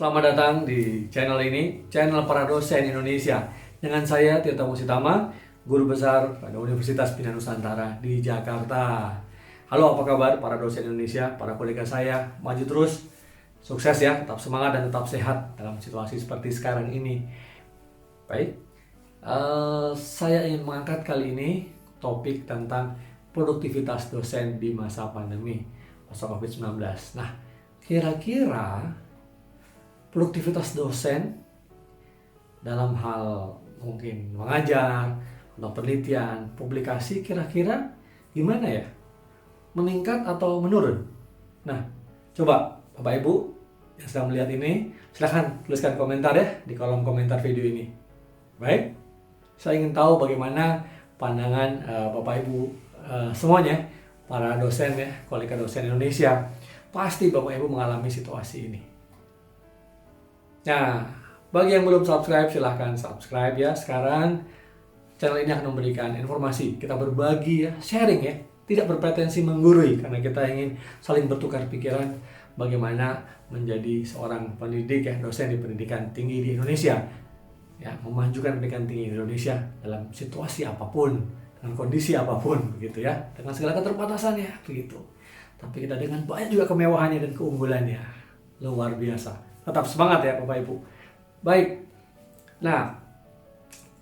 Selamat datang di channel ini, channel para dosen Indonesia. Dengan saya Tirta Musitama, guru besar pada Universitas Bina Nusantara di Jakarta. Halo, apa kabar para dosen Indonesia, para kolega saya? Maju terus, sukses ya, tetap semangat dan tetap sehat dalam situasi seperti sekarang ini. Baik, saya ingin mengangkat kali ini topik tentang produktivitas dosen di masa pandemi, masa COVID-19. Nah, kira-kira produktivitas dosen dalam hal mungkin mengajar atau penelitian, publikasi kira-kira gimana ya? Meningkat atau menurun? Nah, coba Bapak Ibu yang sedang melihat ini, silahkan tuliskan komentar ya di kolom komentar video ini. Baik, saya ingin tahu bagaimana pandangan Bapak Ibu semuanya, para dosen ya, kolega dosen Indonesia. Pasti Bapak Ibu mengalami situasi ini. Nah, bagi yang belum subscribe, silahkan subscribe ya. Sekarang channel ini akan memberikan informasi, kita berbagi ya, sharing ya, tidak berpretensi menggurui, karena kita ingin saling bertukar pikiran bagaimana menjadi seorang pendidik ya, dosen di pendidikan tinggi di Indonesia ya, memajukan pendidikan tinggi di Indonesia dalam situasi apapun, dengan kondisi apapun begitu ya, dengan segala keterbatasannya begitu. Tapi kita dengan banyak juga kemewahannya dan keunggulannya, luar biasa. Tetap semangat ya Bapak Ibu. Baik, nah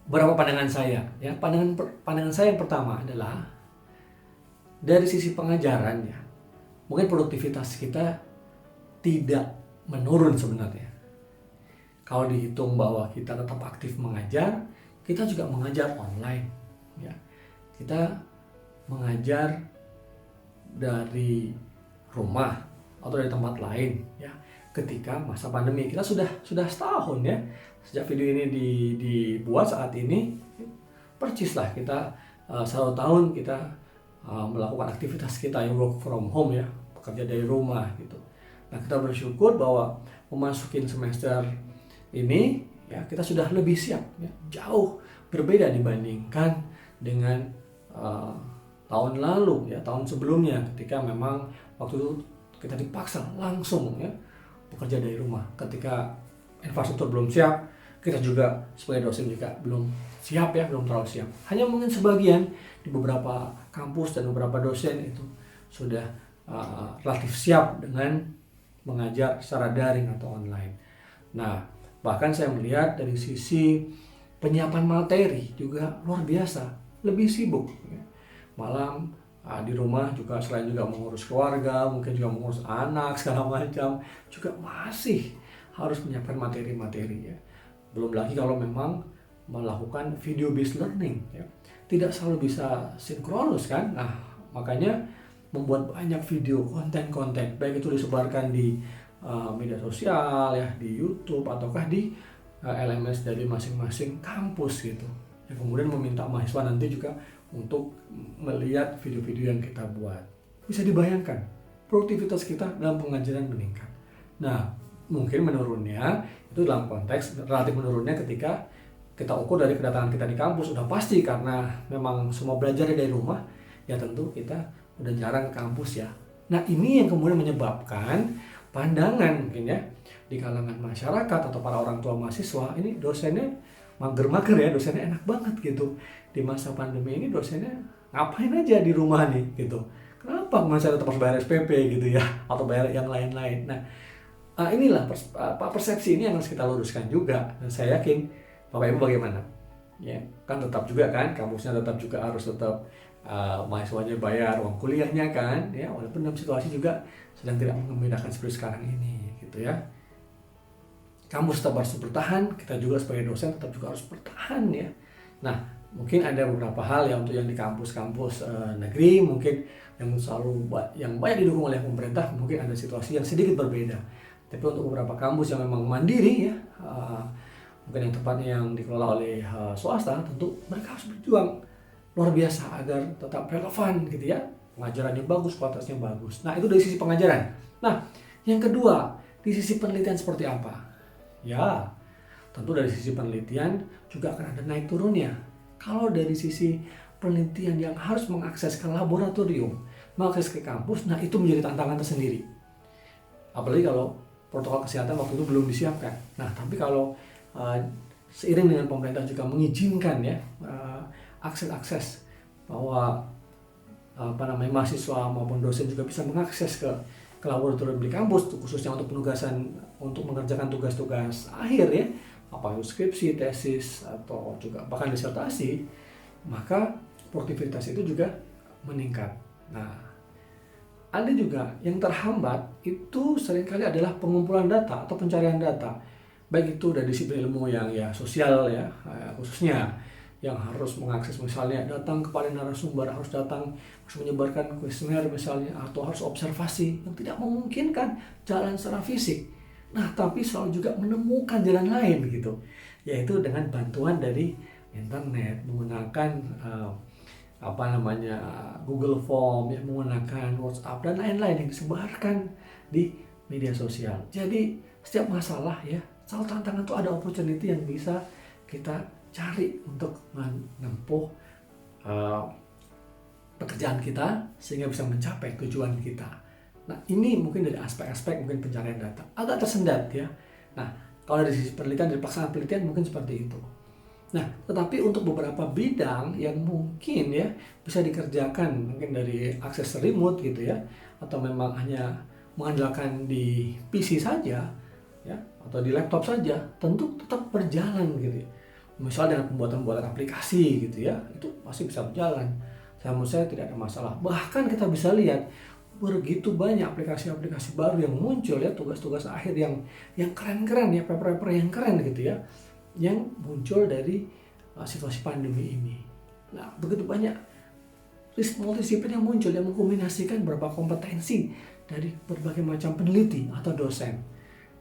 berapa pandangan saya? Ya, pandangan saya yang pertama adalah dari sisi pengajaran ya, mungkin produktivitas kita tidak menurun sebenarnya. Kalau dihitung bahwa kita tetap aktif mengajar, kita juga mengajar online. Ya, kita mengajar dari rumah atau dari tempat lain ya. Ketika masa pandemi, kita sudah setahun ya sejak video ini dibuat saat ini, percis lah kita 1 tahun kita melakukan aktivitas kita yang work from home ya, bekerja dari rumah gitu. Nah, kita bersyukur bahwa memasukin semester ini ya kita sudah lebih siap ya, jauh berbeda dibandingkan dengan tahun lalu ya, tahun sebelumnya ketika memang waktu itu kita dipaksa langsung ya bekerja dari rumah. Ketika infrastruktur belum siap, kita juga sebagai dosen juga belum siap ya, belum terlalu siap. Hanya mungkin sebagian di beberapa kampus dan beberapa dosen itu sudah relatif siap dengan mengajar secara daring atau online. Nah, bahkan saya melihat dari sisi penyiapan materi juga luar biasa, lebih sibuk ya. Malam di rumah juga selain juga mengurus keluarga, mungkin juga mengurus anak segala macam, juga masih harus menyiapkan materi-materi ya. Belum lagi kalau memang melakukan video based learning ya, tidak selalu bisa sinkronus kan. Nah, makanya membuat banyak video konten-konten, baik itu disebarkan di media sosial ya, di YouTube ataukah di LMS dari masing-masing kampus gitu. Yang kemudian meminta mahasiswa nanti juga untuk melihat video-video yang kita buat. Bisa dibayangkan produktivitas kita dalam pengajaran meningkat. Nah, mungkin menurunnya itu dalam konteks relatif menurunnya ketika kita ukur dari kedatangan kita di kampus. Udah pasti karena memang semua belajar dari rumah, ya tentu kita udah jarang ke kampus ya. Nah, ini yang kemudian menyebabkan pandangan mungkin ya di kalangan masyarakat atau para orang tua mahasiswa, ini dosennya mager-mager ya, dosennya enak banget gitu. Di masa pandemi ini dosennya ngapain aja di rumah nih gitu. Kenapa saya tetap harus bayar SPP gitu ya, atau bayar yang lain-lain. Nah, inilah persepsi ini yang harus kita luruskan juga. Dan saya yakin Bapak Ibu bagaimana? Ya, kan tetap juga kan, kampusnya tetap juga harus tetap mahasiswanya bayar uang kuliahnya kan, ya walaupun dalam situasi juga sedang tidak membedakan seperti sekarang ini gitu ya. Kampus tetap harus bertahan, kita juga sebagai dosen tetap juga harus bertahan ya. Nah, mungkin ada beberapa hal ya untuk yang di kampus-kampus negeri mungkin yang banyak didukung oleh pemerintah, mungkin ada situasi yang sedikit berbeda. Tapi untuk beberapa kampus yang memang mandiri ya, mungkin yang tepatnya yang dikelola oleh swasta, tentu mereka harus berjuang luar biasa agar tetap relevan gitu ya. Pengajarannya bagus, kualitasnya bagus. Nah, itu dari sisi pengajaran. Nah, yang kedua, di sisi penelitian seperti apa? Ya, tentu dari sisi penelitian juga akan ada naik turunnya. Kalau dari sisi penelitian yang harus mengakses ke laboratorium, mengakses ke kampus, nah itu menjadi tantangan tersendiri. Apalagi kalau protokol kesehatan waktu itu belum disiapkan. Nah, tapi kalau seiring dengan pemerintah juga mengizinkan ya akses bahwa mahasiswa maupun dosen juga bisa mengakses ke laboratorium di kampus, khususnya untuk penugasan, untuk mengerjakan tugas-tugas akhir ya, apa itu skripsi, tesis, atau juga bahkan disertasi, maka produktivitas itu juga meningkat. Nah, ada juga yang terhambat itu seringkali adalah pengumpulan data atau pencarian data, baik itu dari disiplin ilmu yang ya sosial ya, khususnya yang harus mengakses misalnya datang kepada narasumber, harus menyebarkan kuesioner misalnya, atau harus observasi yang tidak memungkinkan jalan secara fisik. Nah, tapi selalu juga menemukan jalan lain gitu, yaitu dengan bantuan dari internet, menggunakan Google Form ya, menggunakan WhatsApp dan lain-lain yang disebarkan di media sosial. Jadi setiap masalah ya, selalu tantangan itu ada opportunity yang bisa kita cari untuk menempuh pekerjaan kita sehingga bisa mencapai tujuan kita. Nah, ini mungkin dari aspek-aspek mungkin pencarian data agak tersendat ya. Nah, kalau dari sisi penelitian, dari pelaksanaan penelitian mungkin seperti itu. Nah, tetapi untuk beberapa bidang yang mungkin ya bisa dikerjakan mungkin dari akses remote gitu ya, atau memang hanya mengandalkan di PC saja ya, atau di laptop saja, tentu tetap berjalan gitu ya. Misalnya dengan pembuatan aplikasi gitu ya, itu masih bisa berjalan. Menurut saya tidak ada masalah. Bahkan kita bisa lihat begitu banyak aplikasi-aplikasi baru yang muncul ya, tugas-tugas akhir yang keren-keren ya, paper-paper yang keren gitu ya, yang muncul dari situasi pandemi ini. Nah, begitu banyak multidisiplin yang muncul yang mengkombinasikan beberapa kompetensi dari berbagai macam peneliti atau dosen.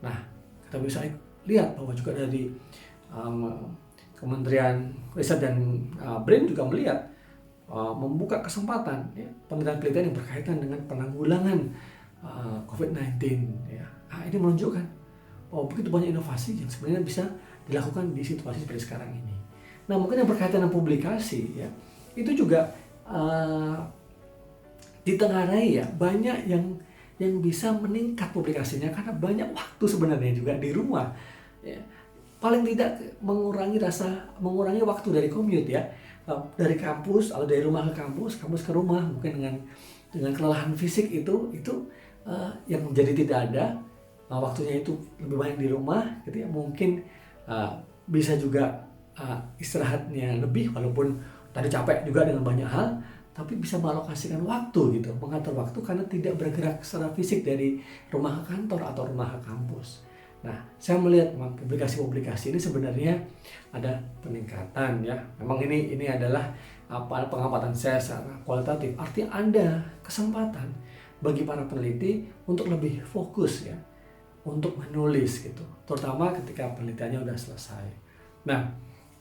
Nah, kita bisa lihat bahwa juga dari Kementerian Riset dan BRIN juga melihat membuka kesempatan ya, penelitian-penelitian yang berkaitan dengan penanggulangan COVID-19 ya. Nah, ini menunjukkan bahwa begitu banyak inovasi yang sebenarnya bisa dilakukan di situasi seperti sekarang ini. Nah, mungkin yang berkaitan dengan publikasi ya, itu juga ditengarai ya, banyak yang bisa meningkat publikasinya karena banyak waktu sebenarnya juga di rumah ya. Paling tidak mengurangi waktu dari commute ya, dari kampus atau dari rumah ke kampus ke rumah, mungkin dengan kelelahan fisik itu yang menjadi tidak ada. Waktunya itu lebih banyak di rumah gitu ya, mungkin bisa juga istirahatnya lebih, walaupun tadi capek juga dengan banyak hal, tapi bisa mengalokasikan waktu gitu, mengatur waktu karena tidak bergerak secara fisik dari rumah ke kantor atau rumah ke kampus. Nah, saya melihat publikasi-publikasi ini sebenarnya ada peningkatan ya. Memang ini adalah pengamatan saya secara kualitatif. Artinya ada kesempatan bagi para peneliti untuk lebih fokus ya, untuk menulis gitu, terutama ketika penelitiannya udah selesai. Nah,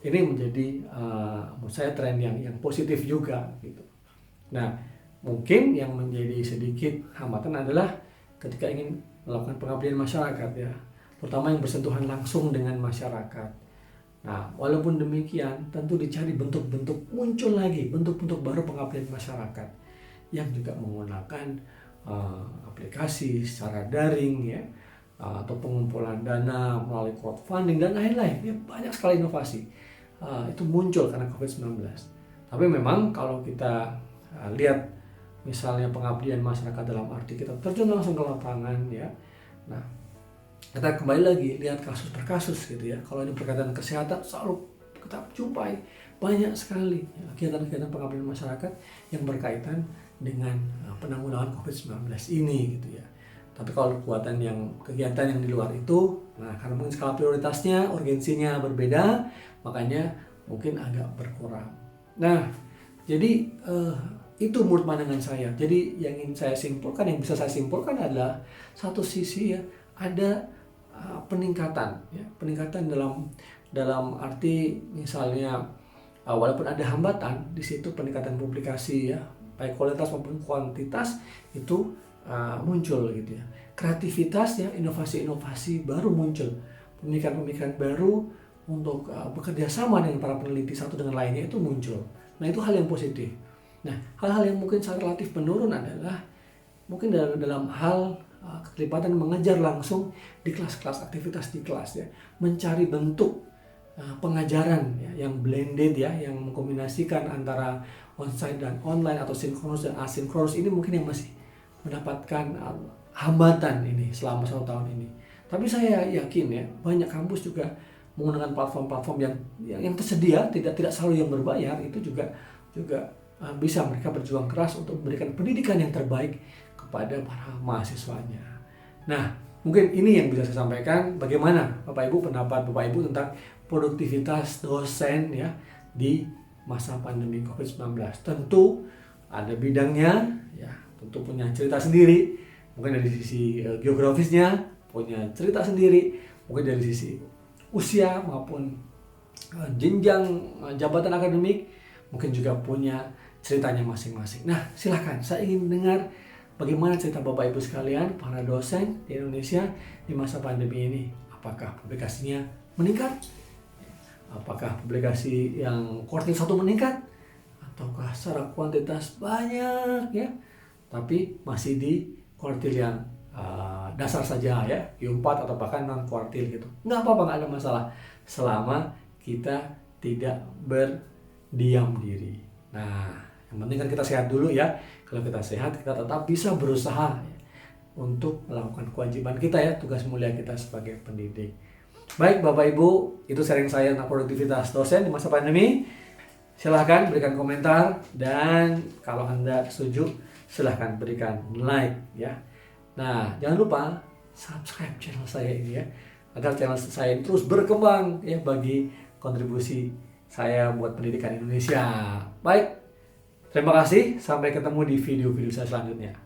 ini menjadi menurut saya tren yang positif juga gitu. Nah, mungkin yang menjadi sedikit hambatan adalah ketika ingin melakukan pengabdian masyarakat ya, terutama yang bersentuhan langsung dengan masyarakat. Nah, walaupun demikian, tentu dicari muncul lagi bentuk-bentuk baru pengabdian masyarakat yang juga menggunakan aplikasi secara daring ya, atau pengumpulan dana melalui crowdfunding dan lain-lain ya, banyak sekali inovasi itu muncul karena COVID-19. Tapi memang kalau kita lihat misalnya pengabdian masyarakat dalam arti kita terjun langsung ke lapangan ya, nah kita kembali lagi lihat kasus per kasus gitu ya. Kalau ini berkaitan kesehatan, selalu kita jumpai banyak sekali kegiatan-kegiatan pengabdian masyarakat yang berkaitan dengan penanggulangan COVID-19 ini gitu ya. Tapi kalau kegiatan yang di luar itu, nah karena mungkin skala prioritasnya, urgensinya berbeda, makanya mungkin agak berkurang. Nah, jadi itu menurut pandangan saya. Jadi yang ingin saya simpulkan, yang bisa saya simpulkan adalah satu sisi ya, ada peningkatan dalam arti misalnya walaupun ada hambatan di situ, peningkatan publikasi ya, baik kualitas maupun kuantitas itu muncul gitu ya. Kreativitas ya, inovasi-inovasi baru muncul, pemikiran-pemikiran baru untuk bekerja sama dengan para peneliti satu dengan lainnya itu muncul. Nah, itu hal yang positif. Nah, hal-hal yang mungkin sangat relatif menurun adalah mungkin dalam hal keterlibatan mengajar langsung di kelas-kelas, aktivitas di kelas ya, mencari bentuk pengajaran ya, yang blended ya, yang mengkombinasikan antara onsite dan online atau sinkronus dan asinkronus. Ini mungkin yang masih mendapatkan hambatan ini selama 1 tahun ini. Tapi saya yakin ya, banyak kampus juga menggunakan platform-platform yang tersedia, tidak selalu yang berbayar, itu juga bisa mereka berjuang keras untuk memberikan pendidikan yang terbaik kepada para mahasiswanya. Nah, mungkin ini yang bisa saya sampaikan. Bagaimana Bapak Ibu, pendapat Bapak Ibu tentang produktivitas dosen ya di masa pandemi COVID-19? Tentu ada bidangnya ya, tentu punya cerita sendiri. Mungkin dari sisi geografisnya punya cerita sendiri, mungkin dari sisi usia maupun jenjang jabatan akademik mungkin juga punya ceritanya masing-masing. Nah, silakan, saya ingin dengar bagaimana cerita Bapak Ibu sekalian, para dosen di Indonesia di masa pandemi ini. Apakah publikasinya meningkat? Apakah publikasi yang kuartil 1 meningkat? Ataukah secara kuantitas banyak ya, tapi masih di kuartil yang dasar saja ya, Q4 atau bahkan non kuartil gitu. Nggak apa-apa, nggak ada masalah selama kita tidak berdiam diri. Nah, yang penting kan kita sehat dulu ya. Kalau kita sehat, kita tetap bisa berusaha ya, untuk melakukan kewajiban kita ya, tugas mulia kita sebagai pendidik. Baik Bapak Ibu, itu sharing saya tentang produktivitas dosen di masa pandemi. Silahkan berikan komentar, dan kalau Anda setuju silahkan berikan like ya. Nah, jangan lupa subscribe channel saya ini ya, agar channel saya terus berkembang ya, bagi kontribusi saya buat pendidikan Indonesia. Baik, terima kasih, sampai ketemu di video-video saya selanjutnya.